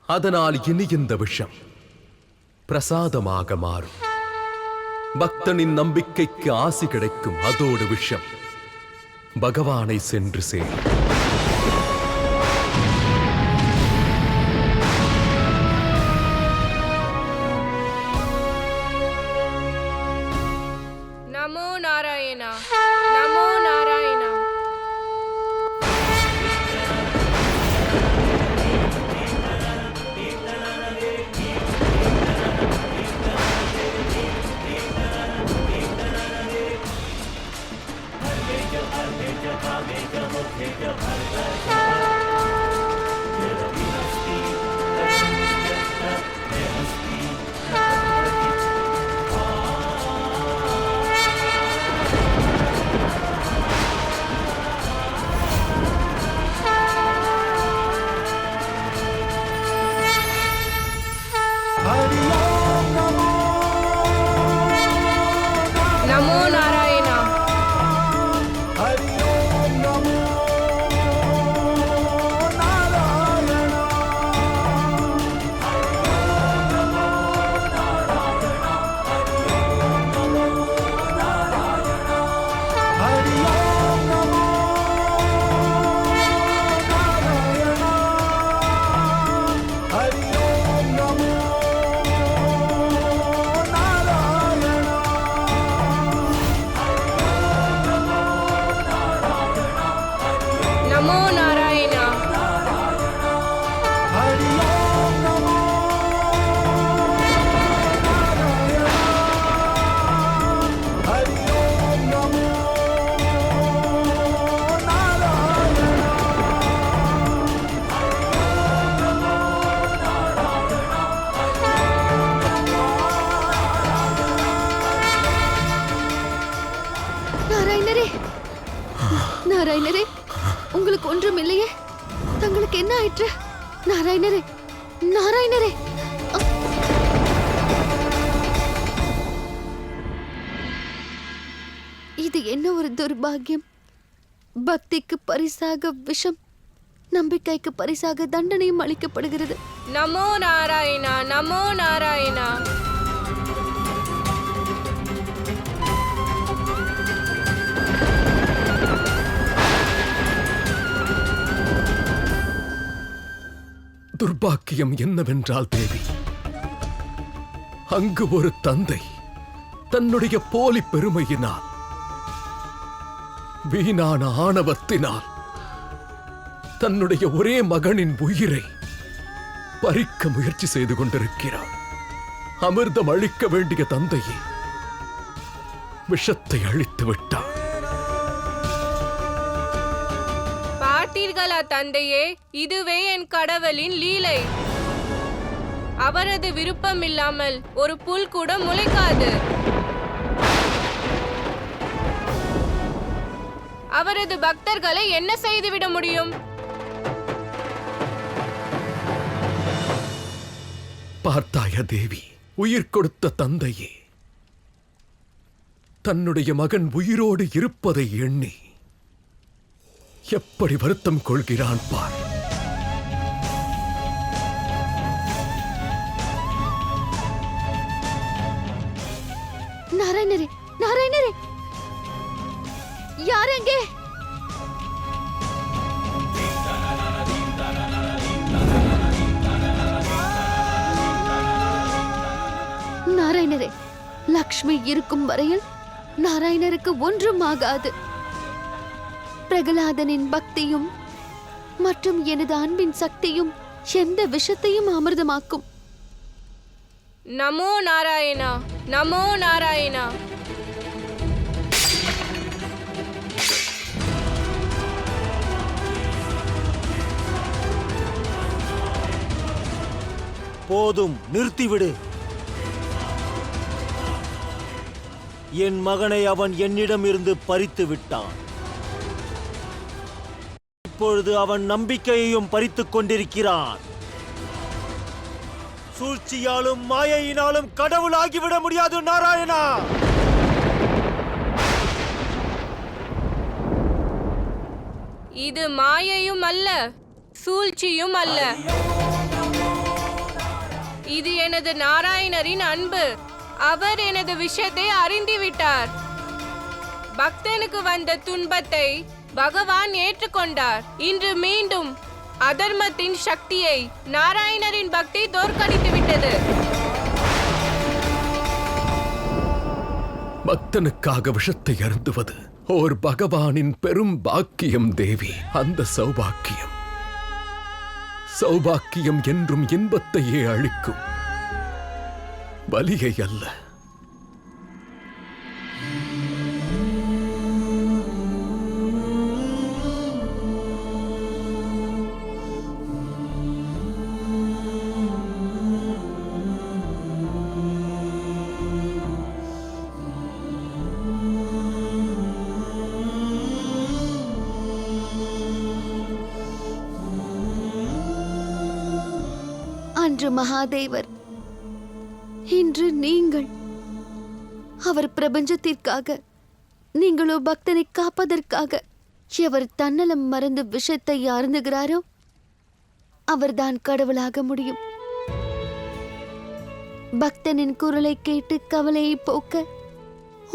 அதனால் இனி இந்த விஷம் பிரசாதமாக மாறும். பக்தனின் நம்பிக்கைக்கு ஆசி கிடைக்கும். அதோடு விஷம் பகவானை சென்று சேரும். நமோ நாராயணா, நமோ நாராயணா. நமோ நாராயணா. நமோ நாராயணா. நாராயணரே, நாராயணரே, உங்களுக்கு ஒன்றும் இல்லையே? தங்களுக்கு என்ன ஆயிற்று? நாராயணரே, நாராயணரே. இது என்ன ஒரு துர்பாகியம்! பக்திக்கு பரிசாக விஷம், நம்பிக்கைக்கு பரிசாக தண்டனையும் அளிக்கப்படுகிறது. நமோ நாராயணா, நமோ நாராயணா. துர்பாக்கியம் என்னவென்றால் தேவி, அங்கு ஒரு தந்தை தன்னுடைய போலி பெருமையினால், வீணான ஆணவத்தினால் தன்னுடைய ஒரே மகனின் உயிரை பறிக்க முயற்சி செய்து கொண்டிருக்கிறார். அமிர்தம் அளிக்க வேண்டிய தந்தையே விஷத்தை அழித்து விட்டார். பார்த்தீர்களா தந்தையே, இதுவே என் கடவுளின் லீலை. அவரது விருப்பம் இல்லாமல் ஒரு புல் கூட முளைக்காது. அவரது பக்தர்களை என்ன செய்துவிட முடியும்? பார்த்தாயா தேவி, உயிர் கொடுத்த தந்தையே தன்னுடைய மகன் உயிரோடு இருப்பதை எண்ணி எப்படி வருத்தம் கொள்கிறான் பார். நாராயணரே, நாராயணரே, யார் எங்கே? நாராயணரே, லக்ஷ்மி இருக்கும் வரையில் நாராயணருக்கு ஒன்றும் ஆகாது. பிரகலாதனின் பக்தியும் மற்றும் எனது அன்பின் சக்தியும் எந்த விஷத்தையும் அமிர்தமாக்கும். நமோ நாராயணா, நமோ நாராயணா. போதும், நிறுத்திவிடு. என் மகனை அவன் என்னிடமிருந்து பறித்து விட்டான். இப்பொழுது அவன் நம்பிக்கையையும் பறித்துக் கொண்டிருக்கிறான். சூழ்ச்சியாலும் மாயையினாலும் கடவுளாகிவிட முடியாது நாராயணா. இது மாயையும் அல்ல, சூழ்ச்சியும் அல்ல. இது எனது நாராயணரின் அன்பு. அவர் எனது விஷயத்தை அறிந்துவிட்டார். பக்தனுக்கு வந்த துன்பத்தை பகவான் ஏற்றுக்கொண்டார். இன்று மீண்டும் அதர்மத்தின் சக்தியை நாராயணரின் பக்தி தோற்கடித்து விட்டது. பக்தனுக்காக விஷத்தை அருந்துவது ஓர் பகவானின் பெரும் பாக்கியம் தேவி. அந்த சௌபாக்கியம் என்றும் இன்பத்தையே அளிக்கும், பலியை அல்ல. அன்று மகாதேவர், இன்று நீங்கள். அவர் பிரபஞ்சத்திற்காக, நீங்களோ பக்தனை காப்பதற்காக. எவர் தன்னலம் மறந்து விஷத்தை அருந்துகிறாரோ அவர்தான் கடவுளாக முடியும். பக்தனின் குரலை கேட்டு கவலையை போக்க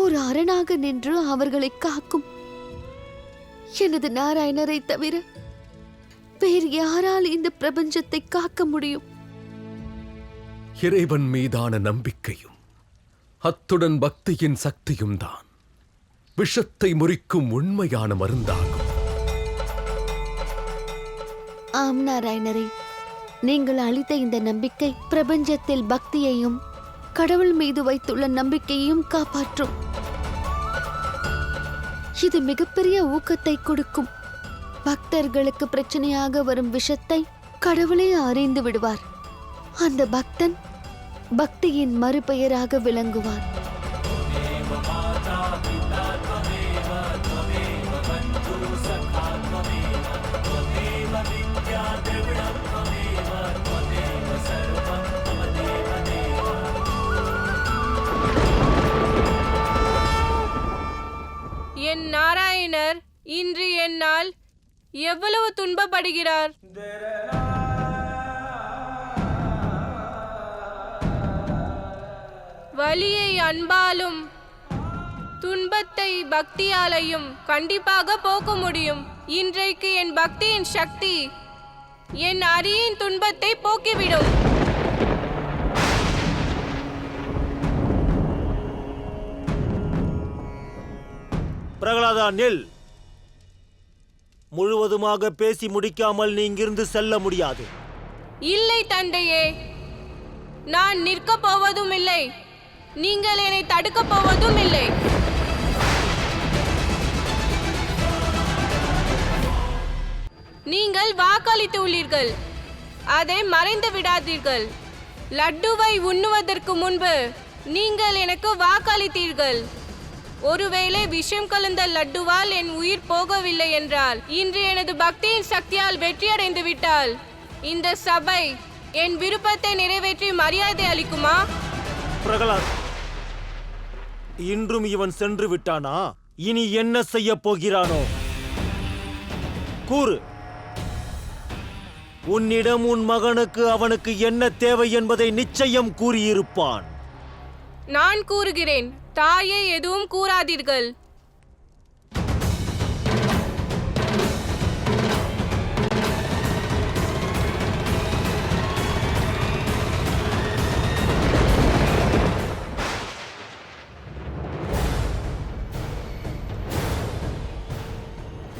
ஒரு அரணாக நின்று அவர்களை காக்கும் எனது நாராயணரை தவிர வேறு யாரால் இந்த பிரபஞ்சத்தை காக்க முடியும்? இறைவன் மீதான நம்பிக்கையும் அத்துடன் பக்தியின் சக்தியும் தான் விஷத்தை முறிக்கும் உண்மையான மருந்தாகும். ஆம் நாராயணரே, நீங்கள் அளித்த இந்த நம்பிக்கை பிரபஞ்சத்தில் பக்தியையும் கடவுள் மீது வைத்துள்ள நம்பிக்கையையும் காப்பாற்றும். இது மிகப்பெரிய ஊக்கத்தை கொடுக்கும். பக்தர்களுக்கு பிரச்சனையாக வரும் விஷத்தை கடவுளே அறிந்து விடுவார். அந்த பக்தன் பக்தியின் மறுபெயராக விளங்குவார். என் நாராயணர் இன்று என்னால் எவ்வளவு துன்பப்படுகிறார். வலியை அன்பாலும் துன்பத்தை பக்தியாலையும் கண்டிப்பாக போக்க முடியும். இன்றைக்கு என் பக்தியின் சக்தி என் அரியின் துன்பத்தை போக்கிவிடும். பிரகலாதா, நில். முழுவதுமாக பேசி முடிக்காமல் நீ இங்கிருந்து செல்ல முடியாது. இல்லை தந்தையே, நான் நிற்கப் போவதும் இல்லை. நீங்கள் என்னை தடுக்கப் போவதும் இல்லை. நீங்கள் வாக்களித்து உள்ளீர்கள், அதை மறைந்து விடாதீர்கள். லட்டுவை உண்ணுவதற்கு முன்பு நீங்கள் எனக்கு வாக்களித்தீர்கள். ஒருவேளை விஷம் கலந்த லட்டுவால் என் உயிர் போகவில்லை என்றால், இன்று எனது பக்தியின் சக்தியால் வெற்றியடைந்து விட்டால் இந்த சபை என் விருப்பத்தை நிறைவேற்றி மரியாதை அளிக்குமா? பிரகலாத், இன்றும் இவன் சென்று விட்டானா? இனி என்ன செய்ய போகிறானோ? கூறு. உன்னிடம் உன் மகனுக்கு அவனுக்கு என்ன தேவை என்பதை நிச்சயம் கூறியிருப்பான். நான் கூறுகிறேன், தாயே எதுவும் கூறாதீர்கள்.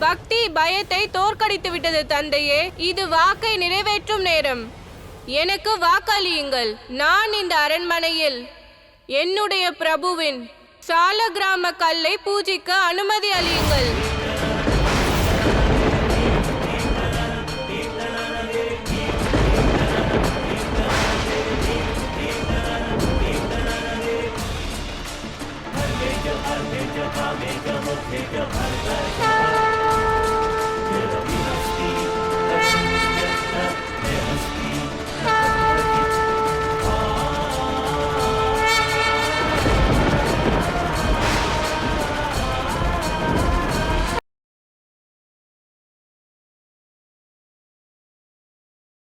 பக்தி பயத்தை தோற்கடித்து விட்டது தந்தையே. இது வாக்கை நிறைவேற்றும் நேரம். எனக்கு வாக்களியுங்கள். நான் இந்த அரண்மனையில் என்னுடைய பிரபுவின் சாலக்கிராம கல்லை பூஜிக்க அனுமதி அளியுங்கள்.